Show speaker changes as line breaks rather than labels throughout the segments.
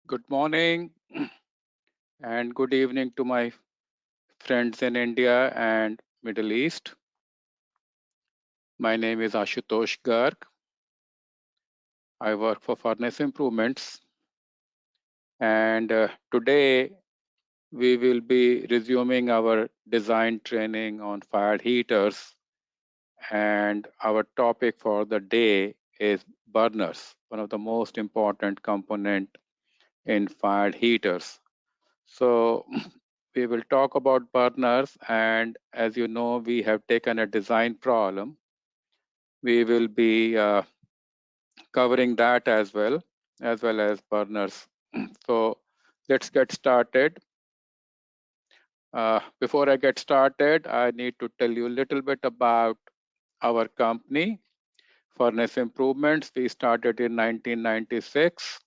Good morning and good evening to my friends in India and Middle East. My name is Ashutosh Garg. I work for Furnace Improvements, and today we will be resuming our design training on fired heaters, and our topic for the day is burners, one of the most important component in fired heaters. So we will talk about burners, and as you know, we have taken a design problem. We will be covering that as well as burners. So let's get started. Before I get started, I need to tell you a little bit about our company, Furnace Improvements. We started in 1996.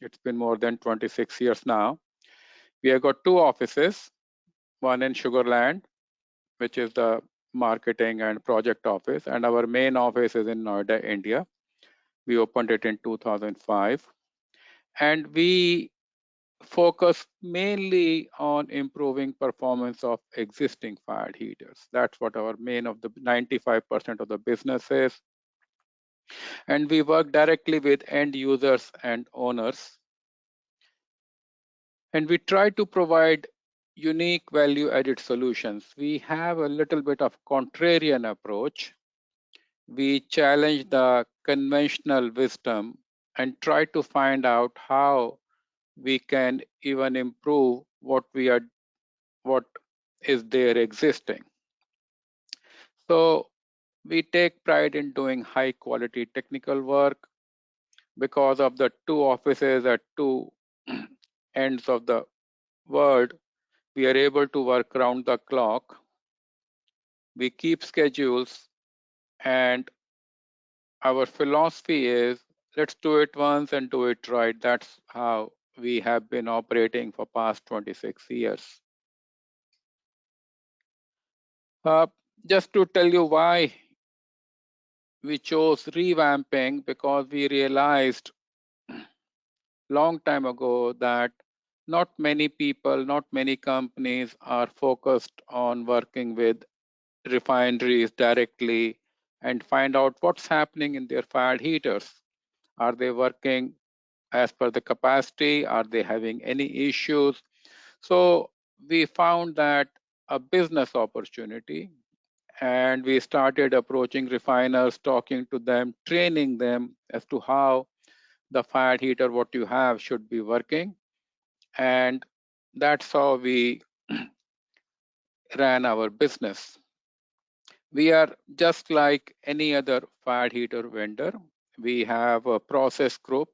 It's been more than 26 years now. We have got two offices, one in Sugarland, which is the marketing and project office, and our main office is in Noida, India. We opened it in 2005, and we focus mainly on improving performance of existing fired heaters. That's what our main of the 95% of the business is. And we work directly with end users and owners. And we try to provide unique value added solutions. We have a little bit of contrarian approach. We challenge the conventional wisdom and try to find out how we can even improve what is there existing. So we take pride in doing high quality technical work. Because of the two offices at two ends of the world, we are able to work round the clock. We keep schedules, and our philosophy is let's do it once and do it right. That's how we have been operating for past 26 years. Uh, just to tell you why we chose revamping, because we realized long time ago that not many people, not many companies are focused on working with refineries directly and find out what's happening in their fired heaters. Are they working as per the capacity? Are they having any issues? So we found that a business opportunity, and we started approaching refiners, talking to them, training them as to how the fired heater, what you have, should be working. And that's how we ran our business. We are just like any other fired heater vendor. We have a process group.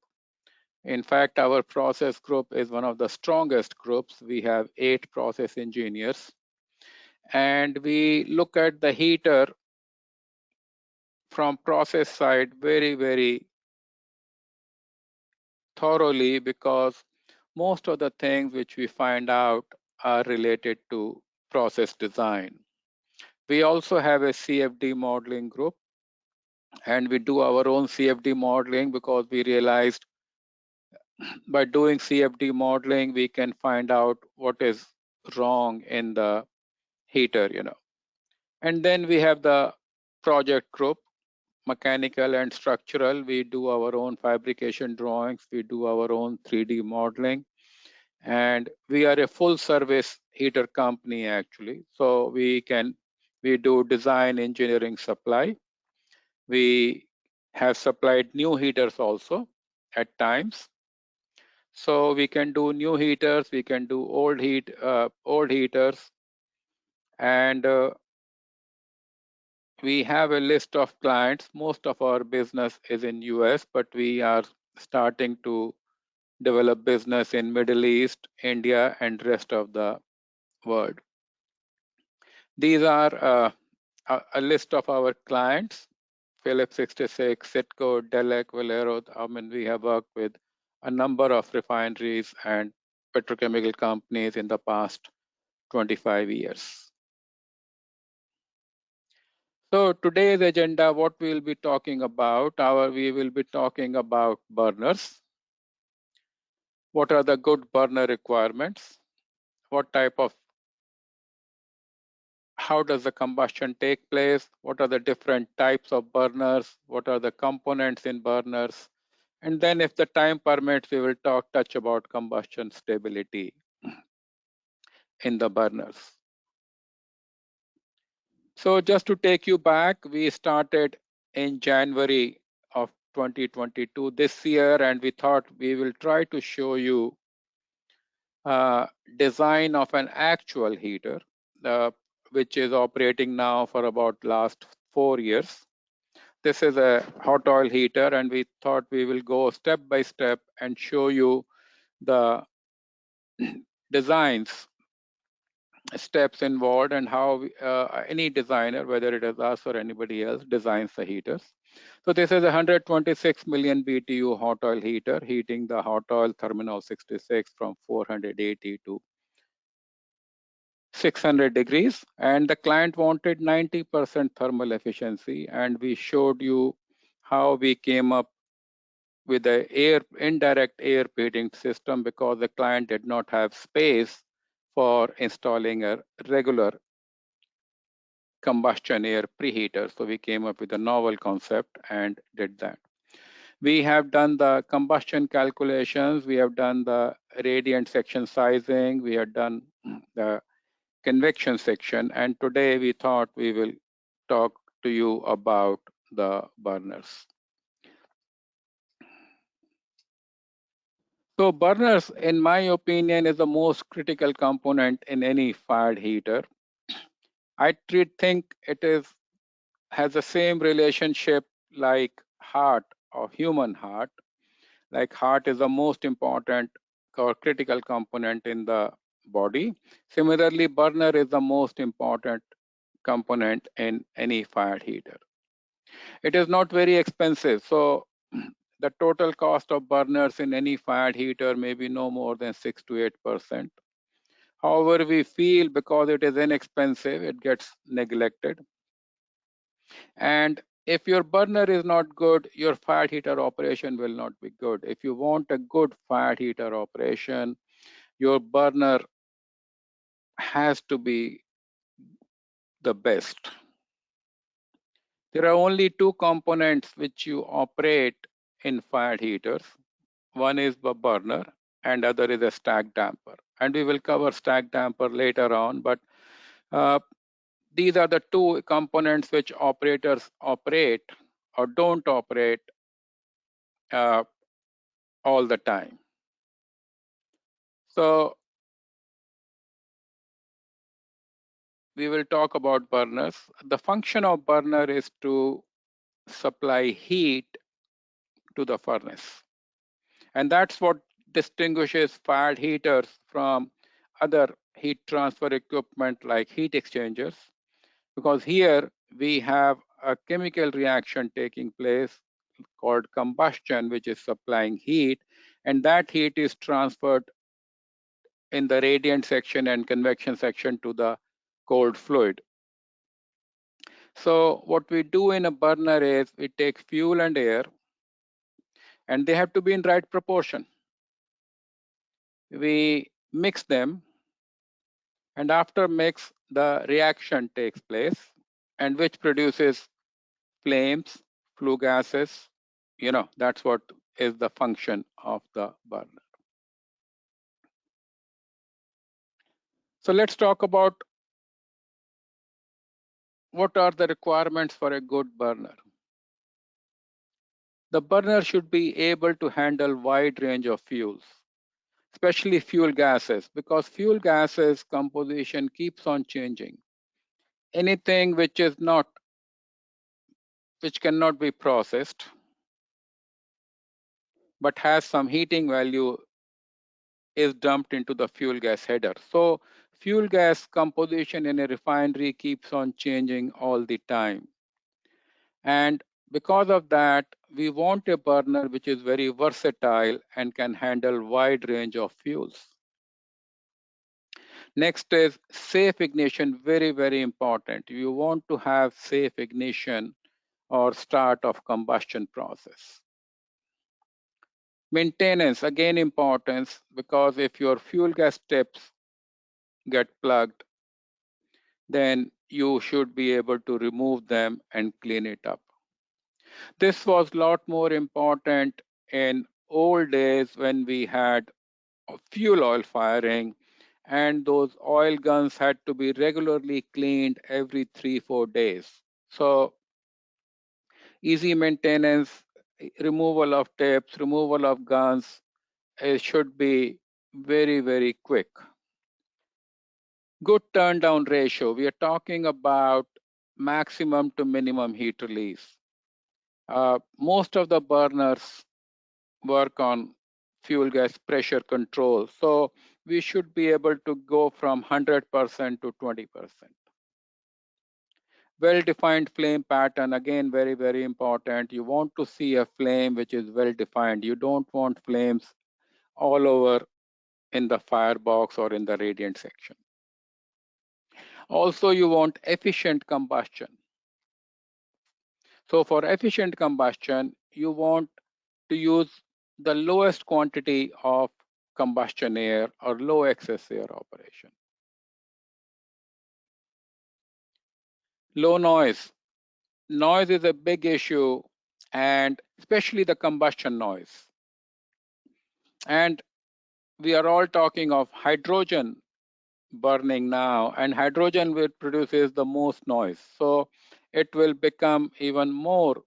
In fact, our process group is one of the strongest groups. We have 8 process engineers. And we look at the heater from process side very thoroughly, because most of the things which we find out are related to process design. We also have a CFD modeling group, and we do our own CFD modeling because we realized by doing CFD modeling, we can find out what is wrong in the heater, And then we have the project group, mechanical and structural. We do our own fabrication drawings. We do our own 3D modeling. And we are a full service heater company, actually. So we do design, engineering, supply. We have supplied new heaters also at times. So we can do new heaters, we can do old heaters, and we have a list of clients. Most of our business is in US, but we are starting to develop business in Middle East, India, and rest of the world. These are a list of our clients: Phillips 66, Citgo, Delek, Valero. I mean, we have worked with a number of refineries and petrochemical companies in the past 25 years. So today's agenda, what we will be talking about, we will be talking about burners. What are the good burner requirements? What type of, how does the combustion take place? What are the different types of burners? What are the components in burners? And then if the time permits, we will touch about combustion stability in the burners. So just to take you back, we started in January of 2022 this year, and we thought we will try to show you design of an actual heater, which is operating now for about last 4 years. This is a hot oil heater, and we thought we will go step by step and show you the designs steps involved and how any designer, whether it is us or anybody else, designs the heaters. So this is a 126 million BTU hot oil heater, heating the hot oil thermal 66 from 480 to 600 degrees. And the client wanted 90% thermal efficiency. And we showed you how we came up with the indirect air heating system because the client did not have space for installing a regular combustion air preheater. So we came up with a novel concept and did that. We have done the combustion calculations. We have done the radiant section sizing. We have done the convection section. And today we thought we will talk to you about the burners. So burners, in my opinion, is the most critical component in any fired heater. I think it has the same relationship like heart or human heart. Like heart is the most important or critical component in the body. Similarly, burner is the most important component in any fired heater. It is not very expensive. So the total cost of burners in any fired heater may be no more than 6 to 8%. However, we feel because it is inexpensive, it gets neglected. And if your burner is not good, your fired heater operation will not be good. If you want a good fired heater operation, your burner has to be the best. There are only two components which you operate in fired heaters. One is the burner and other is a stack damper. And we will cover stack damper later on, but these are the two components which operators operate or don't operate all the time. So we will talk about burners. The function of burner is to supply heat to the furnace. And that's what distinguishes fired heaters from other heat transfer equipment like heat exchangers. Because here we have a chemical reaction taking place called combustion, which is supplying heat. And that heat is transferred in the radiant section and convection section to the cold fluid. So what we do in a burner is we take fuel and air, and they have to be in right proportion. We mix them, and after mix, the reaction takes place, and which produces flames, flue gases. That's what is the function of the burner. So let's talk about what are the requirements for a good burner. The burner should be able to handle wide range of fuels, especially fuel gases, because fuel gases composition keeps on changing. Anything which cannot be processed but has some heating value is dumped into the fuel gas header. So fuel gas composition in a refinery keeps on changing all the time. And because of that, we want a burner which is very versatile and can handle wide range of fuels. Next is safe ignition, very, very important. You want to have safe ignition or start of combustion process. Maintenance, again importance, because if your fuel gas tips get plugged, then you should be able to remove them and clean it up. This was a lot more important in old days when we had fuel oil firing, and those oil guns had to be regularly cleaned every 3-4 days. So easy maintenance, removal of tips, removal of guns, it should be very, very quick. Good turn down ratio. We are talking about maximum to minimum heat release. Most of the burners work on fuel gas pressure control. So we should be able to go from 100% to 20%. Well-defined flame pattern, again, very, very important. You want to see a flame which is well-defined. You don't want flames all over in the firebox or in the radiant section. Also, you want efficient combustion. So for efficient combustion, you want to use the lowest quantity of combustion air or low excess air operation. Low noise. Noise is a big issue, and especially the combustion noise. And we are all talking of hydrogen burning now, and hydrogen will produces the most noise. So it will become even more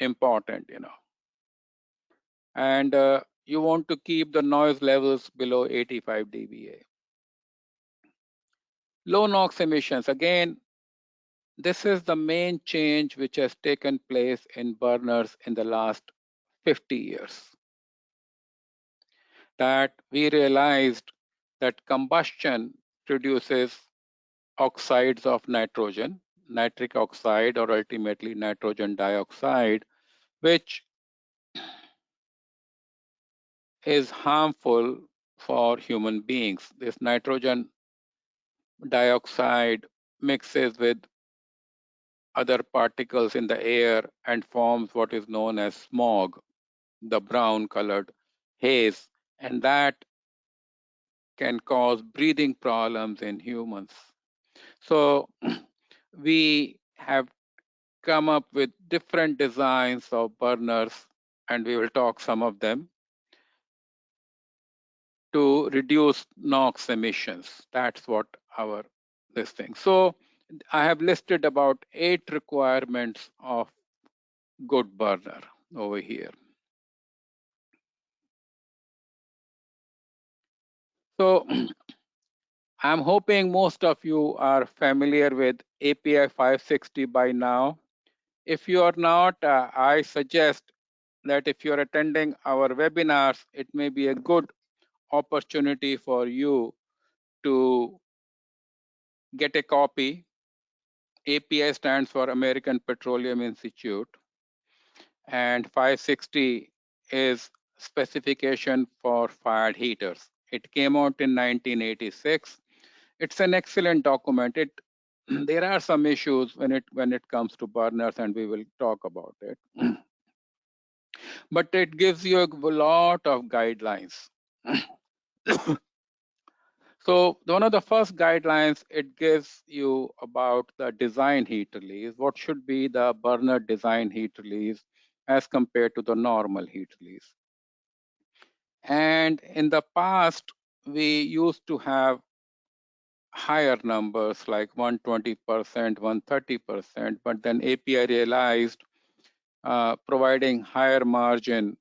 important. And you want to keep the noise levels below 85 dBA. Low NOx emissions, again, this is the main change which has taken place in burners in the last 50 years. That we realized that combustion produces oxides of nitrogen, nitric oxide, or ultimately nitrogen dioxide, which is harmful for human beings. This nitrogen dioxide mixes with other particles in the air and forms what is known as smog, the brown colored haze, and that can cause breathing problems in humans. So we have come up with different designs of burners, and we will talk some of them, to reduce NOx emissions. That's what our this thing. So I have listed about 8 requirements of good burner over here. So I'm hoping most of you are familiar with API 560 by now. If you are not, I suggest that if you're attending our webinars, it may be a good opportunity for you to get a copy. API stands for American Petroleum Institute, and 560 is specification for fired heaters. It came out in 1986. It's an excellent document. There are some issues when it comes to burners, and we will talk about it. But it gives you a lot of guidelines. So one of the first guidelines it gives you about the design heat release, what should be the burner design heat release as compared to the normal heat release. And in the past, we used to have higher numbers like 120%, 130%, but then API realized providing higher margin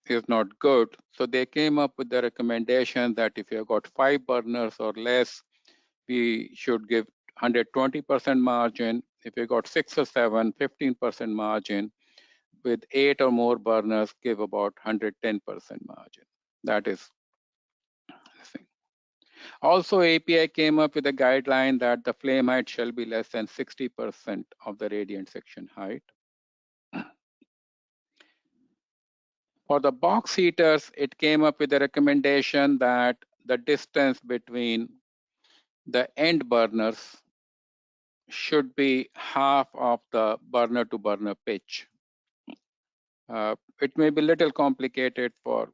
is not good. So they came up with the recommendation that if you've got 5 burners or less, we should give 120% margin. If you got 6 or 7, 15% margin. With 8 or more burners, give about 110% margin. That is the thing. Also, API came up with a guideline that the flame height shall be less than 60% of the radiant section height. For the box heaters, it came up with a recommendation that the distance between the end burners should be half of the burner to burner pitch. It may be a little complicated for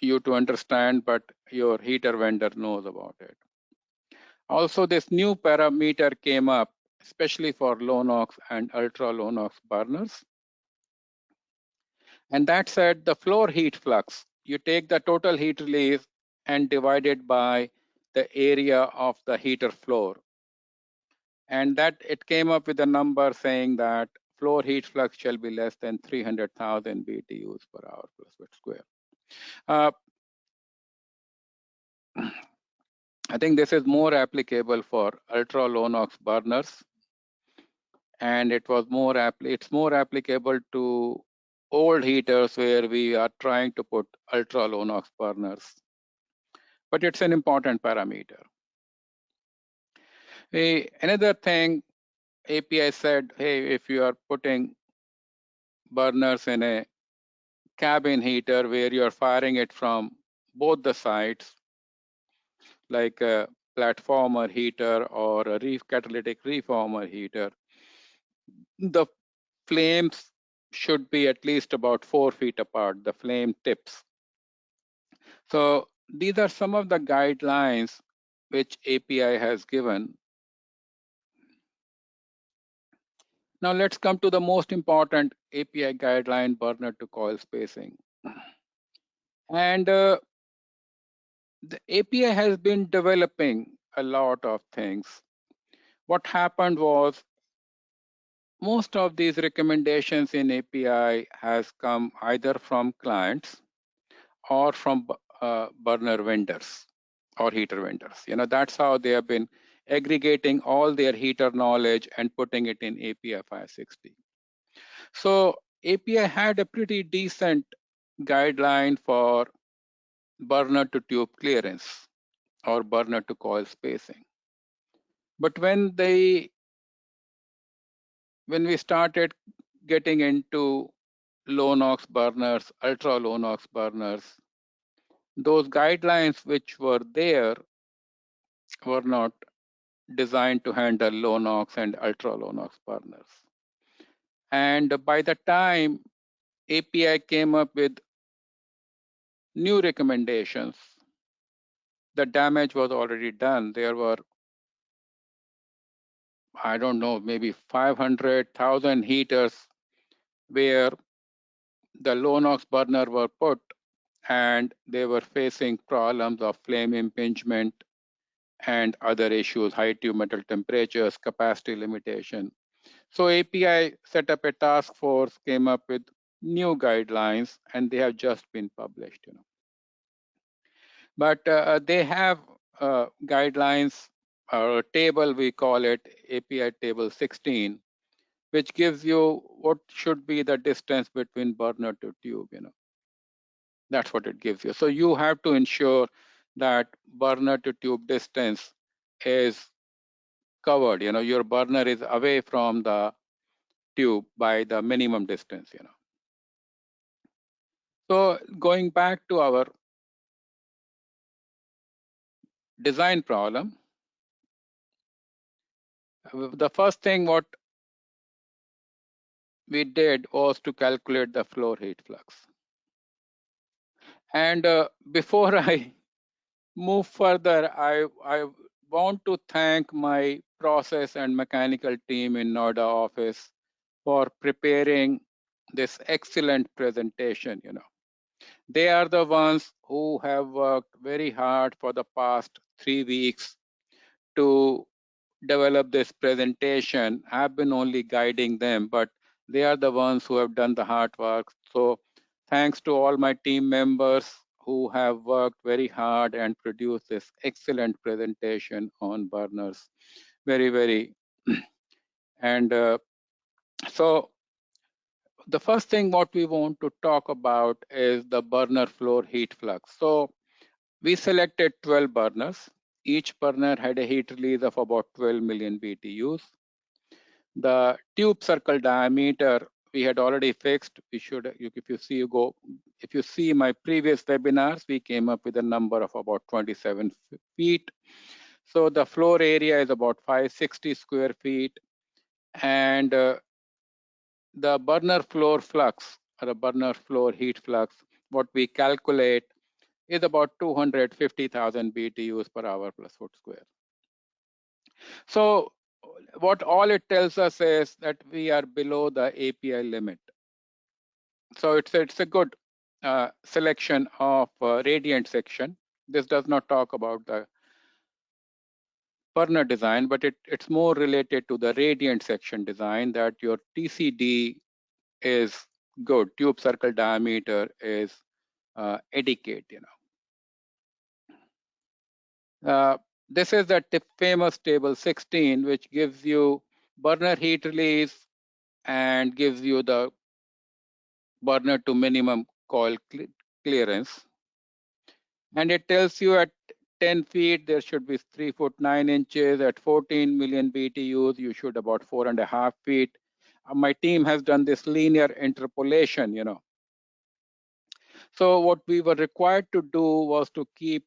you to understand, but your heater vendor knows about it. Also, this new parameter came up, especially for low NOx and ultra low NOx burners. And that said, the floor heat flux, you take the total heat release and divide it by the area of the heater floor. And that it came up with a number saying that floor heat flux shall be less than 300,000 BTUs per hour plus foot square. I think this is more applicable for ultra low NOx burners, and it's more applicable to old heaters where we are trying to put ultra low NOx burners. But it's an important parameter. Another thing, API said, hey, if you are putting burners in a cabin heater where you're firing it from both the sides, like a platformer heater or a catalytic reformer heater, the flames should be at least about 4 feet apart, the flame tips. So these are some of the guidelines which API has given. Now let's come to the most important API guideline, burner to coil spacing. And the API has been developing a lot of things. What happened was most of these recommendations in API has come either from clients or from burner vendors or heater vendors. That's how they have been aggregating all their heater knowledge and putting it in API 560. So API had a pretty decent guideline for burner to tube clearance or burner to coil spacing. But when we started getting into low NOx burners, ultra low NOx burners, those guidelines which were there were not designed to handle low NOx and ultra low NOx burners. And by the time API came up with new recommendations, the damage was already done. There were, I don't know, maybe 500,000 heaters where the low NOx burner were put and they were facing problems of flame impingement and other issues, high tube metal temperatures, capacity limitation. So API set up a task force, came up with new guidelines, and they have just been published. But they have guidelines, or a table, we call it API table 16, which gives you what should be the distance between burner to tube. That's what it gives you. So you have to ensure that burner to tube distance is covered. Your burner is away from the tube by the minimum distance. So going back to our design problem, the first thing what we did was to calculate the floor heat flux. And before I move further, I want to thank my process and mechanical team in Noida office for preparing this excellent presentation. They are the ones who have worked very hard for the past 3 weeks to develop this presentation. I've been only guiding them, but they are the ones who have done the hard work. So thanks to all my team members who have worked very hard and produced this excellent presentation on burners. Very, very. And so the first thing what we want to talk about is the burner floor heat flux. So we selected 12 burners. Each burner had a heat release of about 12 million BTUs. The tube circle diameter we had already fixed. If you see my previous webinars, we came up with a number of about 27 feet. So the floor area is about 560 square feet, and the burner floor flux the burner floor heat flux, what we calculate is about 250,000 BTUs per hour plus foot square. So what all it tells us is that we are below the API limit. So it's a good selection of radiant section. This does not talk about the burner design, but it's more related to the radiant section design, that your TCD is good, tube circle diameter is adequate. This is the famous table 16, which gives you burner heat release and gives you the burner to minimum coil clearance. And it tells you at 10 feet, there should be 3 foot 9 inches. At 14 million BTUs, you should about 4.5 feet. My team has done this linear interpolation, So what we were required to do was to keep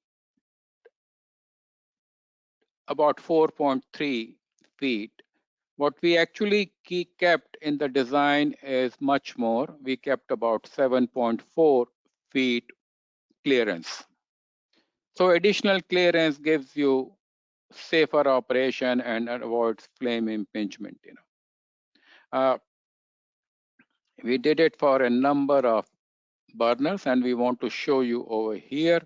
about 4.3 feet. What we actually kept in the design is much more. We kept about 7.4 feet clearance. So additional clearance gives you safer operation and avoids flame impingement. We did it for a number of burners, and we want to show you over here.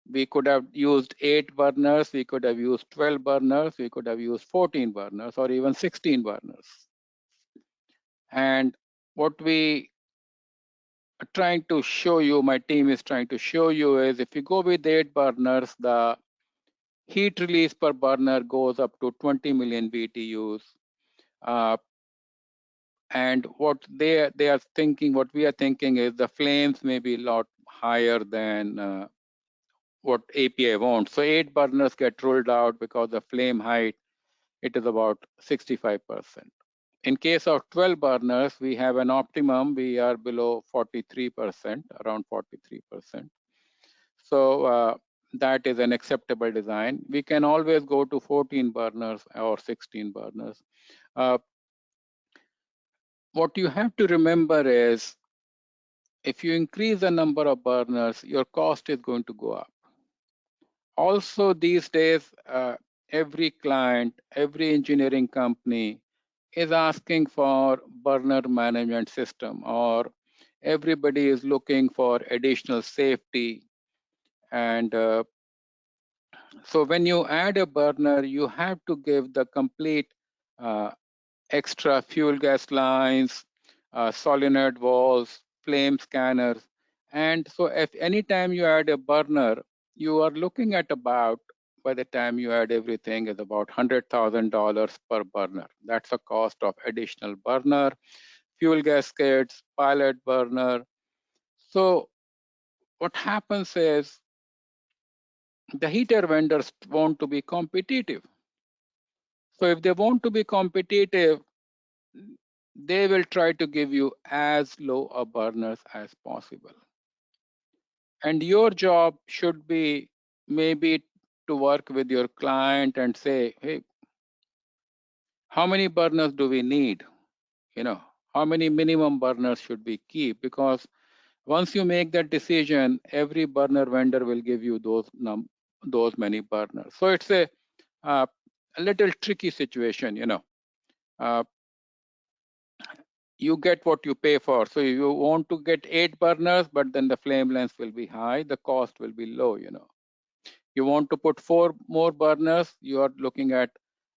We could have used 8 burners, we could have used 12 burners, we could have used 14 burners, or even 16 burners. And what we are trying to show you, my team is trying to show you, is if you go with 8 burners, the heat release per burner goes up to 20 million BTUs. And what they are thinking, what we are thinking is the flames may be a lot higher than what API wants. So 8 burners get ruled out because the flame height, it is about 65%. In case of 12 burners, we have an optimum. We are below 43%, around 43%. So that is an acceptable design. We can always go to 14 burners or 16 burners. What you have to remember is, if you increase the number of burners, your cost is going to go up. Also, these days, every client, every engineering company is asking for burner management system, or everybody is looking for additional safety. And so when you add a burner, you have to give the complete extra fuel gas lines, solenoid valves, flame scanners. And so if anytime you add a burner, you are looking at about, by the time you add everything, is about $100,000 per burner. That's a cost of additional burner, fuel gaskets, pilot burner. So what happens is the heater vendors want to be competitive. So if they want to be competitive, they will try to give you as low a burners as possible. And your job should be maybe to work with your client and say, hey, how many burners do we need? How many minimum burners should we keep? Because once you make that decision, every burner vendor will give you those many burners. So it's a little tricky situation. You get what you pay for. So you want to get 8 burners, but then the flame length will be high, the cost will be low. You want to put 4 more burners, you are looking at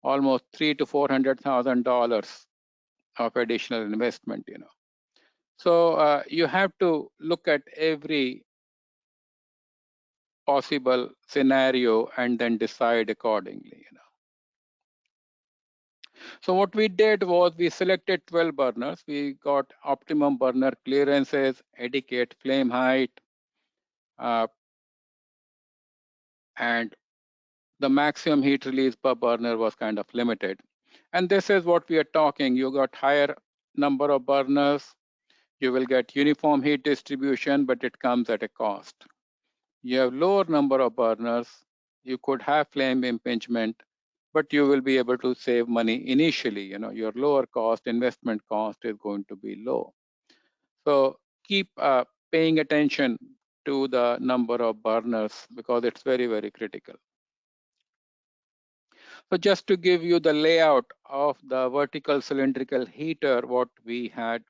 almost $300,000 to $400,000 of additional investment. So you have to look at every possible scenario and then decide accordingly. So what we did was we selected 12 burners. We got optimum burner clearances, adequate flame height, and the maximum heat release per burner was kind of limited. And this is what we are talking. You got higher number of burners, you will get uniform heat distribution, but it comes at a cost. You have lower number of burners, you could have flame impingement, but you will be able to save money initially. Your lower cost, investment cost is going to be low. So keep paying attention to the number of burners because it's very, very critical. So just to give you the layout of the vertical cylindrical heater, what we had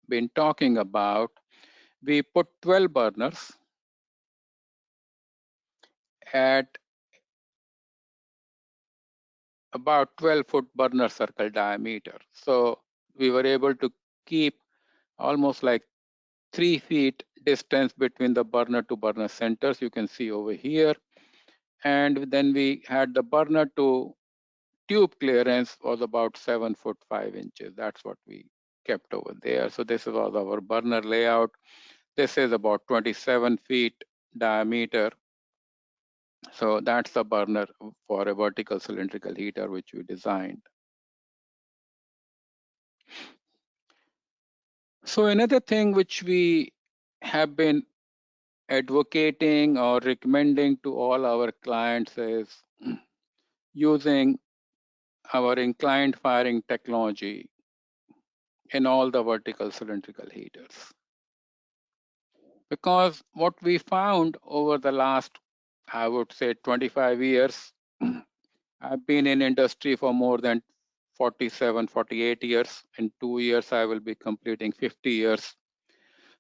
been talking about, we put 12 burners at about 12-foot burner circle diameter. So we were able to keep almost like 3 feet distance between the burner to burner centers. You can see over here. And then we had the burner to tube clearance was about 7 foot 5 inches. That's what we kept over there. So this was our burner layout. This is about 27 feet diameter. So that's the burner for a vertical cylindrical heater, which we designed. So another thing which we have been advocating or recommending to all our clients is using our inclined firing technology in all the vertical cylindrical heaters. Because what we found over the last, I would say 25 years, I've been in industry for more than 47, 48 years. In 2 years, I will be completing 50 years.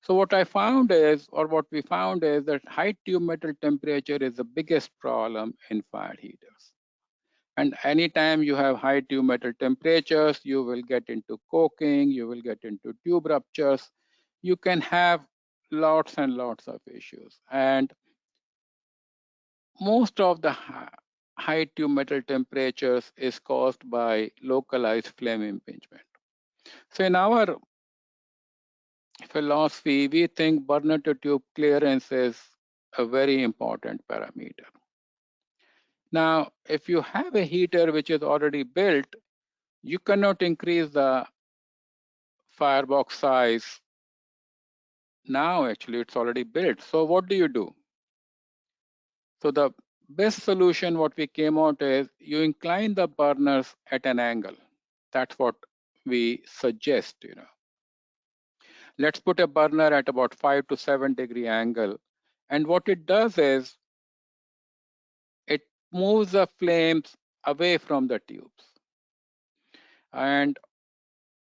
So what I found is, or what we found is that high tube metal temperature is the biggest problem in fired heaters. And anytime you have high tube metal temperatures, you will get into coking, you will get into tube ruptures. You can have lots and lots of issues. And most of the high tube metal temperatures is caused by localized flame impingement. So in our philosophy, we think burner to tube clearance is a very important parameter. Now, if you have a heater which is already built, you cannot increase the firebox size. Now, actually, it's already built. So what do you do? So the best solution, what we came out is you incline the burners at an angle. That's what we suggest. Let's put a burner at about 5 to 7 degree angle. And what it does is it moves the flames away from the tubes. And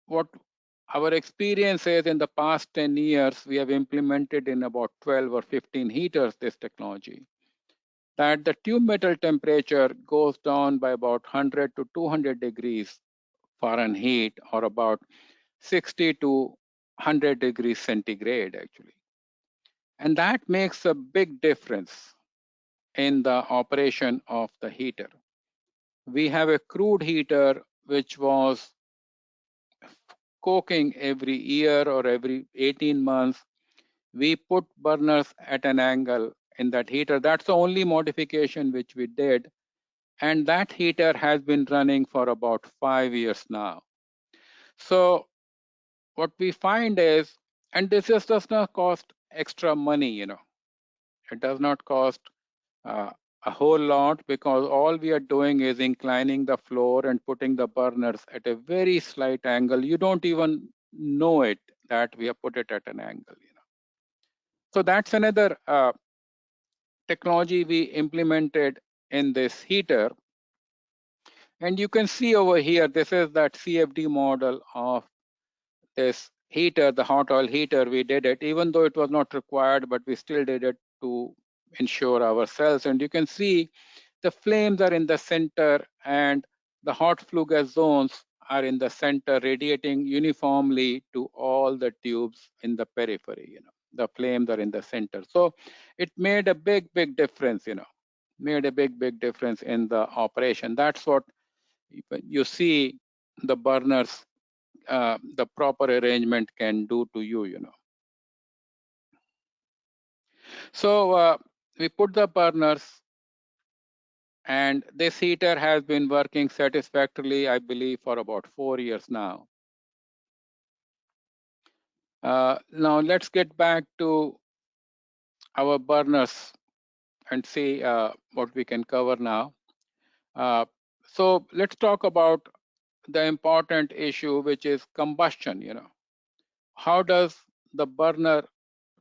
what our experience is in the past 10 years, we have implemented in about 12 or 15 heaters this technology, that the tube metal temperature goes down by about 100 to 200 degrees Fahrenheit or about 60 to 100 degrees centigrade actually. And that makes a big difference in the operation of the heater. We have a crude heater which was coking every year or every 18 months. We put burners at an angle in that heater. That's the only modification which we did. And that heater has been running for about 5 years now. So what we find is, and this just does not cost extra money. It does not cost uh, a whole lot because all we are doing is inclining the floor and putting the burners at a very slight angle. You don't even know it that we have put it at an angle. So that's another technology we implemented in this heater. And you can see over here, this is that CFD model of this heater, the hot oil heater. We did it, even though it was not required, but we still did it to ensure ourselves. And you can see the flames are in the center and the hot flue gas zones are in the center, radiating uniformly to all the tubes in the periphery. The flames are in the center. So it made a big, big difference, made a big, big difference in the operation. That's what you see the burners, the proper arrangement can do to you. So we put the burners, and this heater has been working satisfactorily, I believe, for about 4 years now. Now let's get back to our burners and see what we can cover now. So let's talk about the important issue, which is combustion. how does the burner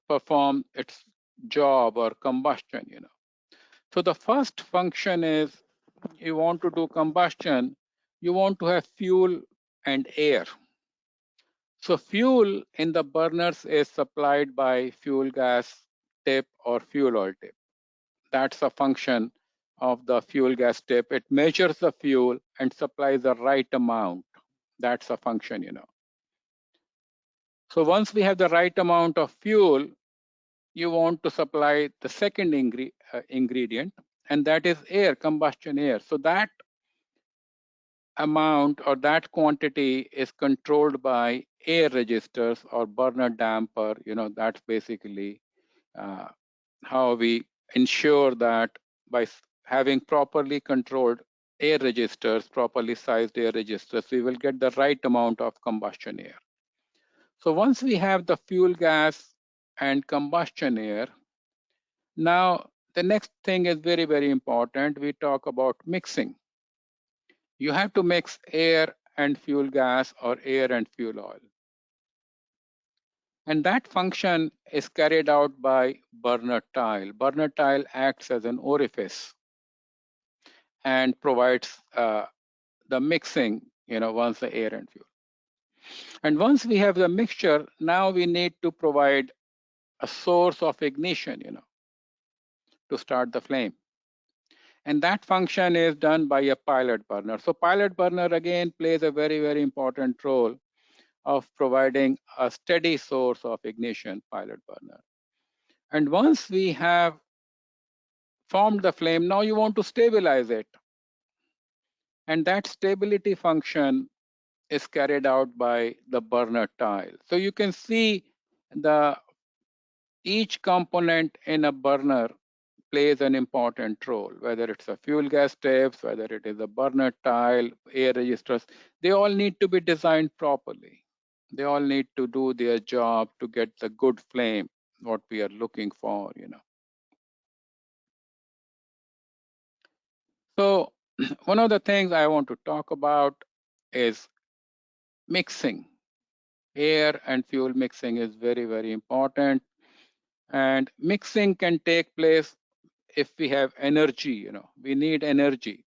perform its job or combustion, So the first function is, you want to do combustion, you want to have fuel and air. So fuel in the burners is supplied by fuel gas tip or fuel oil tip. That's a function of the fuel gas tip. It measures the fuel and supplies the right amount. That's a function. So once we have the right amount of fuel, you want to supply the second ingredient, and that is air, combustion air. So that amount or that quantity is controlled by air registers or burner damper. That's basically uh, how we ensure that by having properly controlled air registers, properly sized air registers, we will get the right amount of combustion air. So once we have the fuel gas and combustion air, now the next thing is very, very important. We talk about mixing. You have to mix air and fuel gas or air and fuel oil. And that function is carried out by burner tile. Burner tile acts as an orifice and provides the mixing, once the air and fuel. And once we have the mixture, now we need to provide a source of ignition, to start the flame. And that function is done by a pilot burner. So pilot burner again plays a very, very important role of providing a steady source of ignition, pilot burner. And once we have formed the flame, now you want to stabilize it. And that stability function is carried out by the burner tile. So you can see each component in a burner plays an important role, whether it's a fuel gas tips, whether it is a burner tile, air registers, they all need to be designed properly. They all need to do their job to get the good flame, what we are looking for. So one of the things I want to talk about is mixing. Air and fuel mixing is very, very important. And mixing can take place if we have energy, we need energy,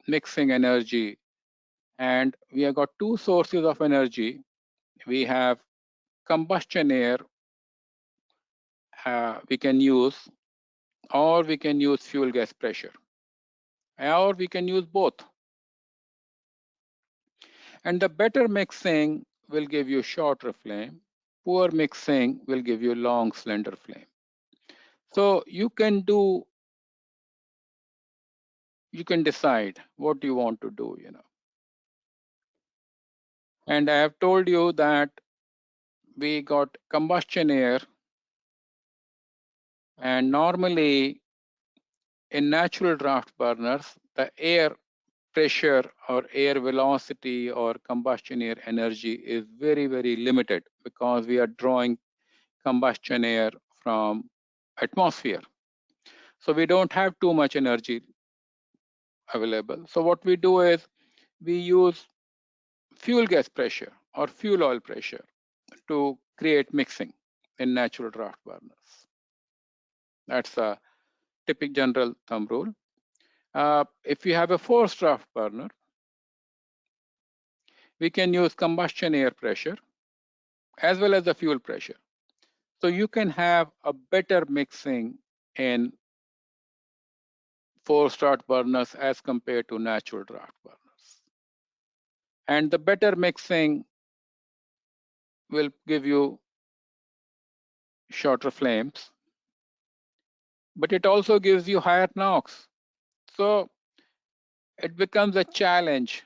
mixing energy. And we have got two sources of energy. We have combustion air we can use, or we can use fuel gas pressure, or we can use both. And the better mixing will give you shorter flame. Poor mixing will give you long, slender flame. So you can decide what you want to do. And I have told you that we got combustion air, and normally in natural draft burners, the air pressure or air velocity or combustion air energy is very, very limited because we are drawing combustion air from atmosphere. So we don't have too much energy available. So what we do is we use fuel gas pressure or fuel oil pressure to create mixing in natural draft burners. That's a typical general thumb rule. If you have a forced draft burner, we can use combustion air pressure as well as the fuel pressure. So you can have a better mixing in forced draft burners as compared to natural draft burners. And the better mixing will give you shorter flames, but it also gives you higher NOx. So it becomes a challenge.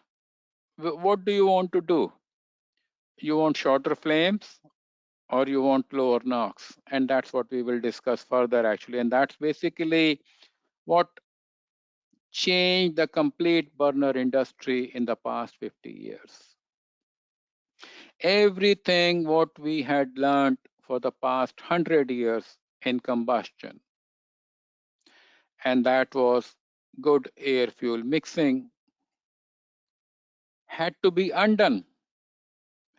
What do you want to do? You want shorter flames or you want lower NOx? And that's what we will discuss further actually. And that's basically what changed the complete burner industry in the past 50 years. Everything what we had learned for the past 100 years in combustion, and that was good air fuel mixing, had to be undone,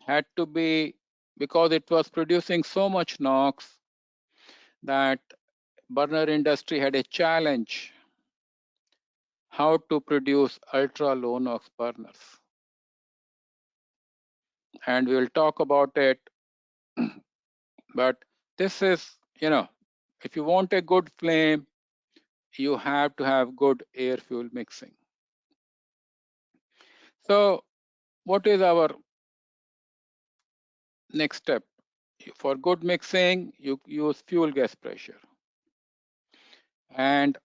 had to be because it was producing so much NOx that burner industry had a challenge how to produce ultra low NOx burners. And we will talk about it. But this is, if you want a good flame, you have to have good air fuel mixing. So what is our next step? For good mixing, you use fuel gas pressure. And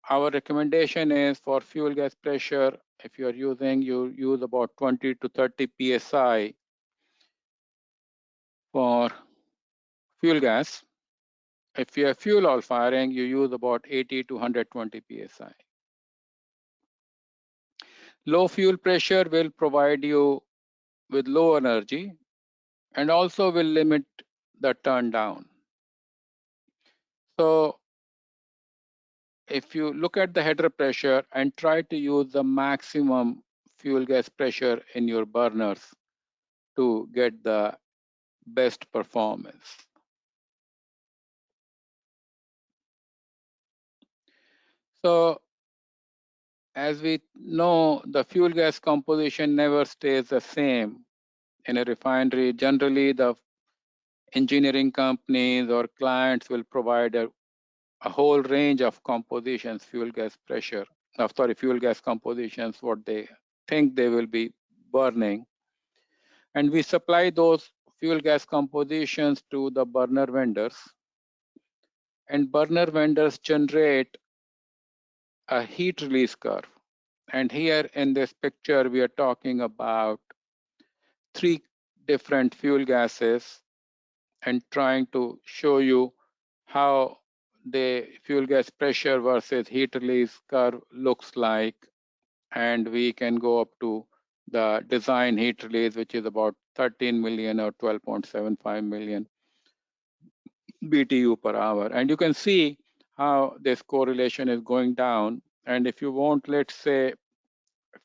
our recommendation is for fuel gas pressure, if you are using, you use about 20 to 30 psi for fuel gas. If you have fuel oil firing, you use about 80 to 120 psi. Low fuel pressure will provide you with low energy and also will limit the turn down. So if you look at the header pressure and try to use the maximum fuel gas pressure in your burners to get the best performance. So as we know, the fuel gas composition never stays the same in a refinery. Generally, the engineering companies or clients will provide a whole range of compositions, fuel gas pressure, fuel gas compositions, what they think they will be burning. And we supply those fuel gas compositions to the burner vendors. And burner vendors generate a heat release curve. And here in this picture, we are talking about 3 different fuel gases and trying to show you how the fuel gas pressure versus heat release curve looks like. And we can go up to the design heat release, which is about 13 million or 12.75 million BTU per hour. And you can see how this correlation is going down. And if you want, let's say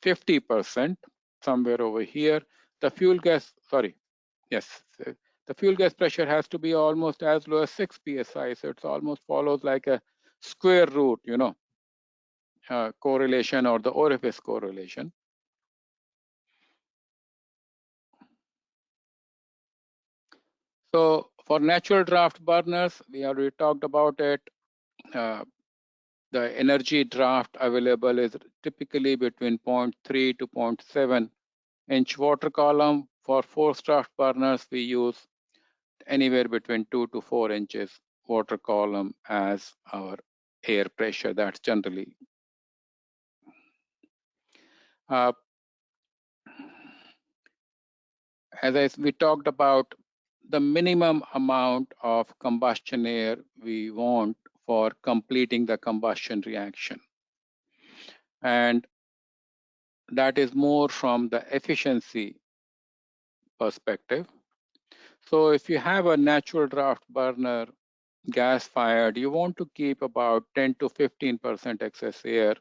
50%, somewhere over here, the fuel gas, the fuel gas pressure has to be almost as low as 6 psi. So it almost follows like a square root, correlation or the orifice correlation. So for natural draft burners, we already talked about it. The energy draft available is typically between 0.3 to 0.7 inch water column. For forced draft burners, we use anywhere between 2 to 4 inches water column as our air pressure. That's generally. We talked about the minimum amount of combustion air we want for completing the combustion reaction. And that is more from the efficiency perspective. So if you have a natural draft burner, gas fired, you want to keep about 10 to 15% excess air.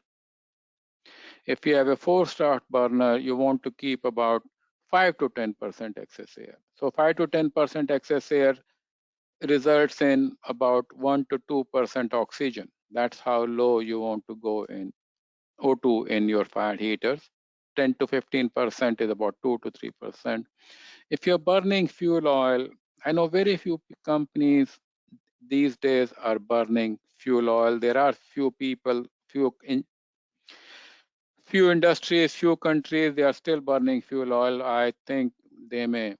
If you have a forced draft burner, you want to keep about 5 to 10% excess air. So 5 to 10% excess air results in about 1 to 2% oxygen. That's how low you want to go in O2 in your fired heaters. 10 to 15% is about 2 to 3%. If you're burning fuel oil, I know very few companies these days are burning fuel oil. There are few people, few industries, few countries, they are still burning fuel oil. I think they may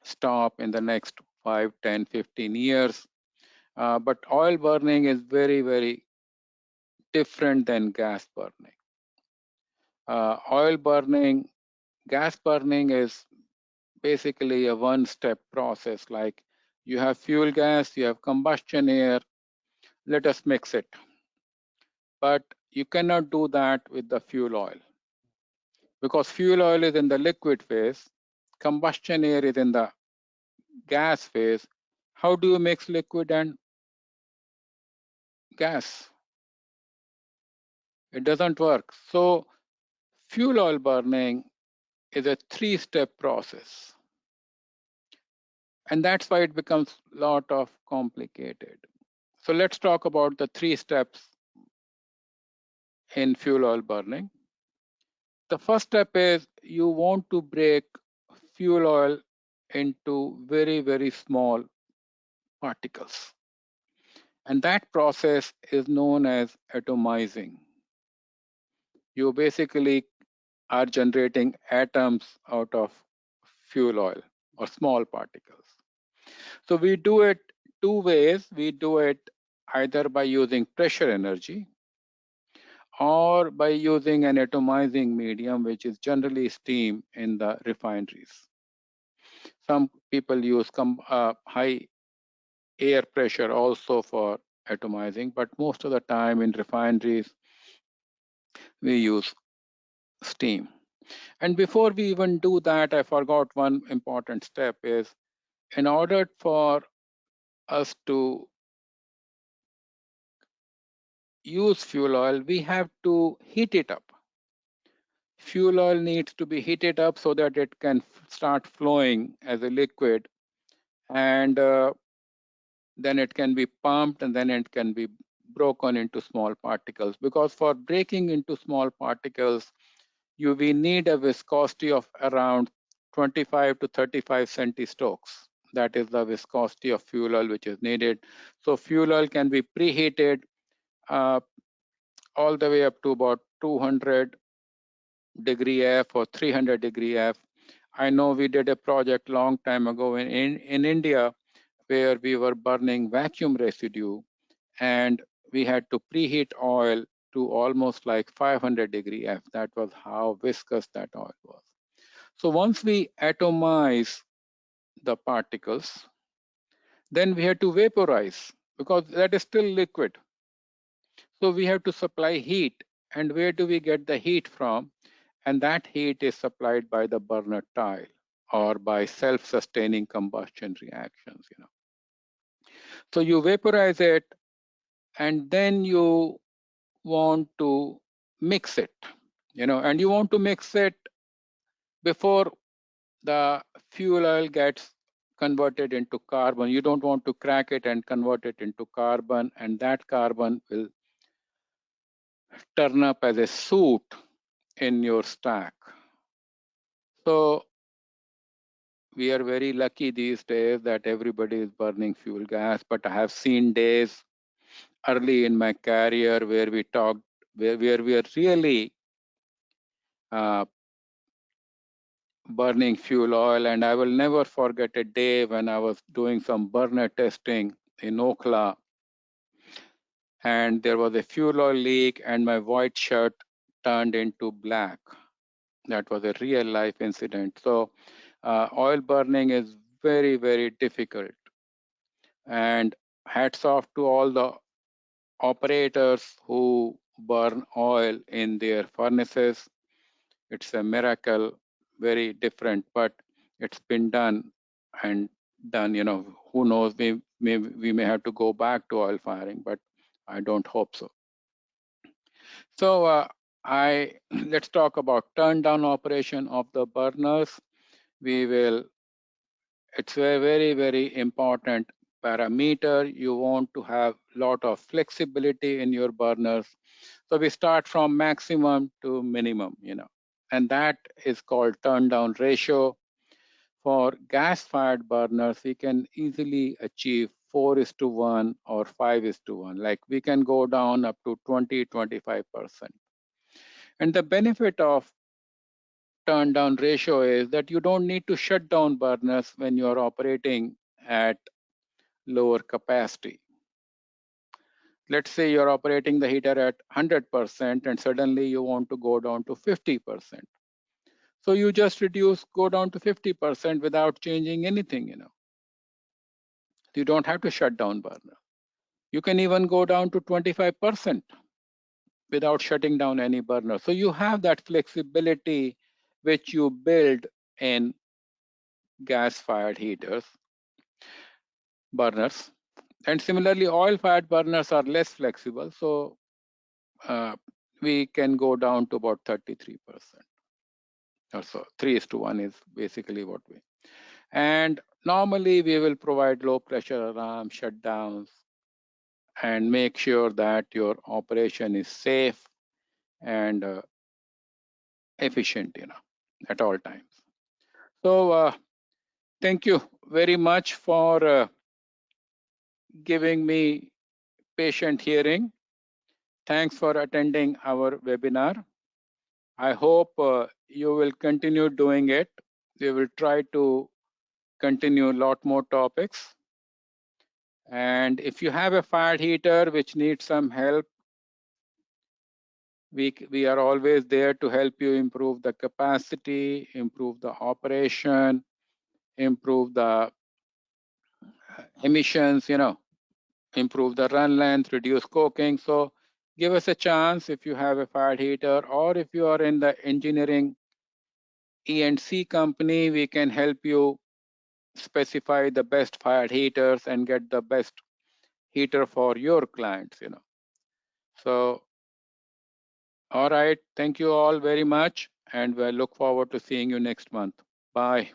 stop in the next 5, 10, 15 years. But oil burning is very, very different than gas burning. Gas burning is basically a one-step process. Like you have fuel gas, you have combustion air, let us mix it. But you cannot do that with the fuel oil because fuel oil is in the liquid phase, combustion air is in the gas phase. How do you mix liquid and gas? It doesn't work. So fuel oil burning is a 3-step process. And that's why it becomes a lot of complicated. So let's talk about the 3 steps in fuel oil burning. The first step is you want to break fuel oil into very, very small particles. And that process is known as atomizing. You basically are generating atoms out of fuel oil or small particles. So we do it 2 ways. We do it either by using pressure energy or by using an atomizing medium, which is generally steam in the refineries. Some people use high air pressure also for atomizing, but most of the time in refineries, we use steam. And before we even do that, I forgot one important step is in order for us to use fuel oil, we have to heat it up. Fuel oil needs to be heated up so that it can start flowing as a liquid, and then it can be pumped, and then it can be broken into small particles. Because for breaking into small particles, we need a viscosity of around 25 to 35 centistokes. That is the viscosity of fuel oil which is needed. So fuel oil can be preheated uh, all the way up to about 200 degree F or 300 degree F. I know we did a project long time ago in India where we were burning vacuum residue, and we had to preheat oil to almost like 500 degree F. That was how viscous that oil was. So once we atomize the particles, then we had to vaporize because that is still liquid. So we have to supply heat. And where do we get the heat from? And that heat is supplied by the burner tile or by self-sustaining combustion reactions. So you vaporize it, and then you want to mix it, and you want to mix it before the fuel oil gets converted into carbon. You don't want to crack it and convert it into carbon, and that carbon will turn up as a soot in your stack. So we are very lucky these days that everybody is burning fuel gas, but I have seen days early in my career where we are really burning fuel oil. And I will never forget a day when I was doing some burner testing in Okla, and there was a fuel oil leak and my white shirt turned into black. That was a real life incident. So oil burning is very, very difficult. And hats off to all the operators who burn oil in their furnaces. It's a miracle, very different, but it's been done and done. Who knows, we may have to go back to oil firing, but I don't hope so. So let's talk about turndown operation of the burners. It's a very, very important parameter. You want to have a lot of flexibility in your burners. So we start from maximum to minimum, and that is called turndown ratio. For gas-fired burners, we can easily achieve 4:1 or 5:1. Like we can go down up to 20-25%. And the benefit of turndown ratio is that you don't need to shut down burners when you are operating at lower capacity. Let's say you're operating the heater at 100% and suddenly you want to go down to 50%. So you just go down to 50% without changing anything, You don't have to shut down burner. You can even go down to 25% without shutting down any burner. So you have that flexibility which you build in gas-fired burners. And similarly, oil-fired burners are less flexible. So we can go down to about 33% or so. 3:1 is basically what we. And Normally, we will provide low pressure alarm shutdowns and make sure that your operation is safe and efficient, at all times. So thank you very much for giving me patient hearing. Thanks for attending our webinar. I hope you will continue doing it. We will try to continue a lot more topics. And if you have a fire heater which needs some help, we are always there to help you improve the capacity, improve the operation, improve the emissions, improve the run length, reduce coking. So give us a chance if you have a fire heater, or if you are in the engineering E&C company, we can help you specify the best fire heaters and get the best heater for your clients, So, all right. Thank you all very much. And we look forward to seeing you next month. Bye.